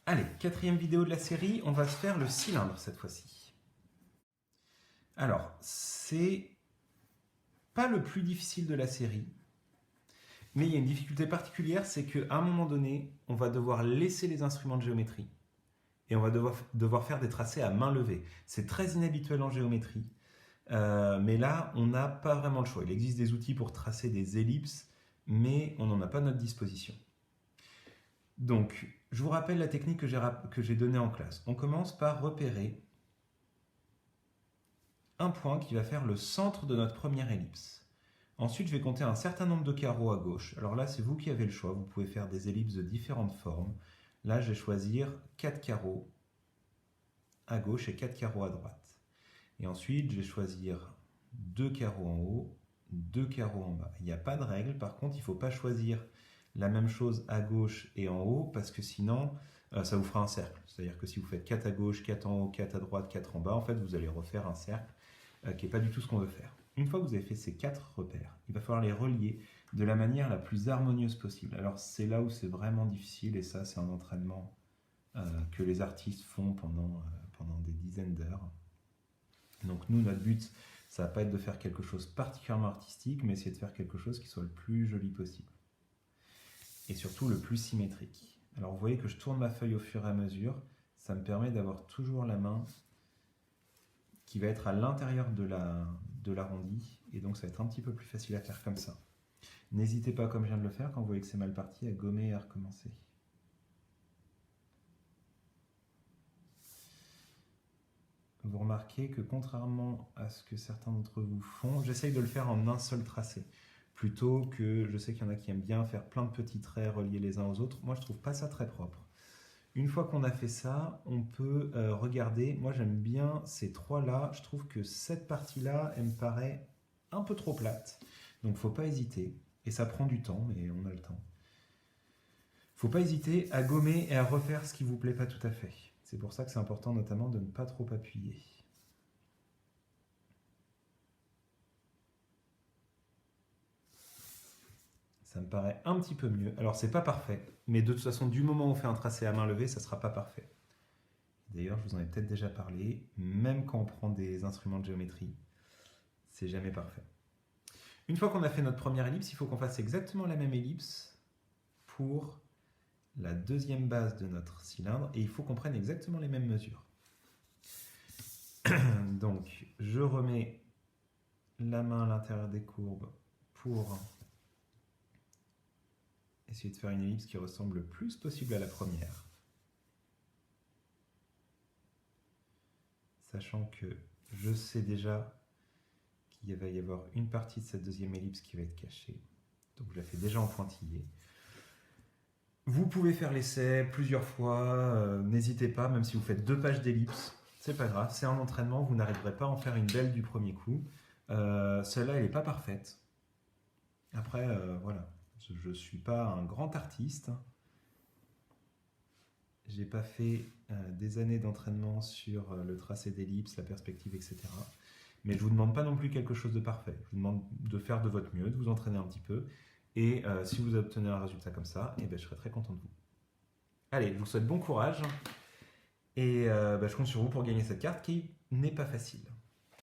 Allez, quatrième vidéo de la série, on va se faire le cylindre cette fois-ci. Alors, c'est pas le plus difficile de la série, mais il y a une difficulté particulière, c'est qu'à un moment donné, on va devoir laisser les instruments de géométrie et on va devoir faire des tracés à main levée. C'est très inhabituel en géométrie, mais là, on n'a pas vraiment le choix. Il existe des outils pour tracer des ellipses, mais on n'en a pas à notre disposition. Donc, je vous rappelle la technique que j'ai donnée en classe. On commence par repérer un point qui va faire le centre de notre première ellipse. Ensuite, je vais compter un certain nombre de carreaux à gauche. Alors là, c'est vous qui avez le choix. Vous pouvez faire des ellipses de différentes formes. Là, je vais choisir 4 carreaux à gauche et 4 carreaux à droite. Et ensuite, je vais choisir 2 carreaux en haut, 2 carreaux en bas. Il n'y a pas de règle. Par contre, il ne faut pas choisir la même chose à gauche et en haut parce que sinon, ça vous fera un cercle. C'est-à-dire que si vous faites 4 à gauche, 4 en haut, 4 à droite, 4 en bas, en fait, vous allez refaire un cercle qui n'est pas du tout ce qu'on veut faire. Une fois que vous avez fait ces 4 repères, il va falloir les relier de la manière la plus harmonieuse possible. Alors c'est là où c'est vraiment difficile et ça c'est un entraînement que les artistes font pendant des dizaines d'heures. Donc nous, notre but, ça va pas être de faire quelque chose particulièrement artistique, mais essayer de faire quelque chose qui soit le plus joli possible. Et surtout le plus symétrique. Alors vous voyez que je tourne ma feuille au fur et à mesure, ça me permet d'avoir toujours la main qui va être à l'intérieur de l'arrondi, et donc ça va être un petit peu plus facile à faire comme ça. N'hésitez pas, comme je viens de le faire, quand vous voyez que c'est mal parti, à gommer et à recommencer. Vous remarquez que contrairement à ce que certains d'entre vous font, j'essaye de le faire en un seul tracé, plutôt que, je sais qu'il y en a qui aiment bien faire plein de petits traits reliés les uns aux autres. Moi, je trouve pas ça très propre. Une fois qu'on a fait ça, on peut regarder. Moi, j'aime bien ces trois-là. Je trouve que cette partie-là, elle me paraît un peu trop plate. Donc, il ne faut pas hésiter. Et ça prend du temps, mais on a le temps. Il ne faut pas hésiter à gommer et à refaire ce qui ne vous plaît pas tout à fait. C'est pour ça que c'est important, notamment, de ne pas trop appuyer. Ça me paraît un petit peu mieux. Alors, c'est pas parfait, mais de toute façon, du moment où on fait un tracé à main levée, ça ne sera pas parfait. D'ailleurs, je vous en ai peut-être déjà parlé, même quand on prend des instruments de géométrie, c'est jamais parfait. Une fois qu'on a fait notre première ellipse, il faut qu'on fasse exactement la même ellipse pour la deuxième base de notre cylindre, et il faut qu'on prenne exactement les mêmes mesures. Donc, je remets la main à l'intérieur des courbes pour essayer de faire une ellipse qui ressemble le plus possible à la première. Sachant que je sais déjà qu'il va y avoir une partie de cette deuxième ellipse qui va être cachée. Donc je la fais déjà en pointillé. Vous pouvez faire l'essai plusieurs fois, n'hésitez pas, même si vous faites 2 pages d'ellipse, c'est pas grave, c'est un entraînement, vous n'arriverez pas à en faire une belle du premier coup. Celle-là, elle n'est pas parfaite. Après, voilà, je ne suis pas un grand artiste. J'ai pas fait des années d'entraînement sur le tracé d'ellipse, la perspective, etc. Mais je ne vous demande pas non plus quelque chose de parfait. Je vous demande de faire de votre mieux, de vous entraîner un petit peu. Et si vous obtenez un résultat comme ça, je serai très content de vous. Allez, je vous souhaite bon courage. Et je compte sur vous pour gagner cette carte qui n'est pas facile.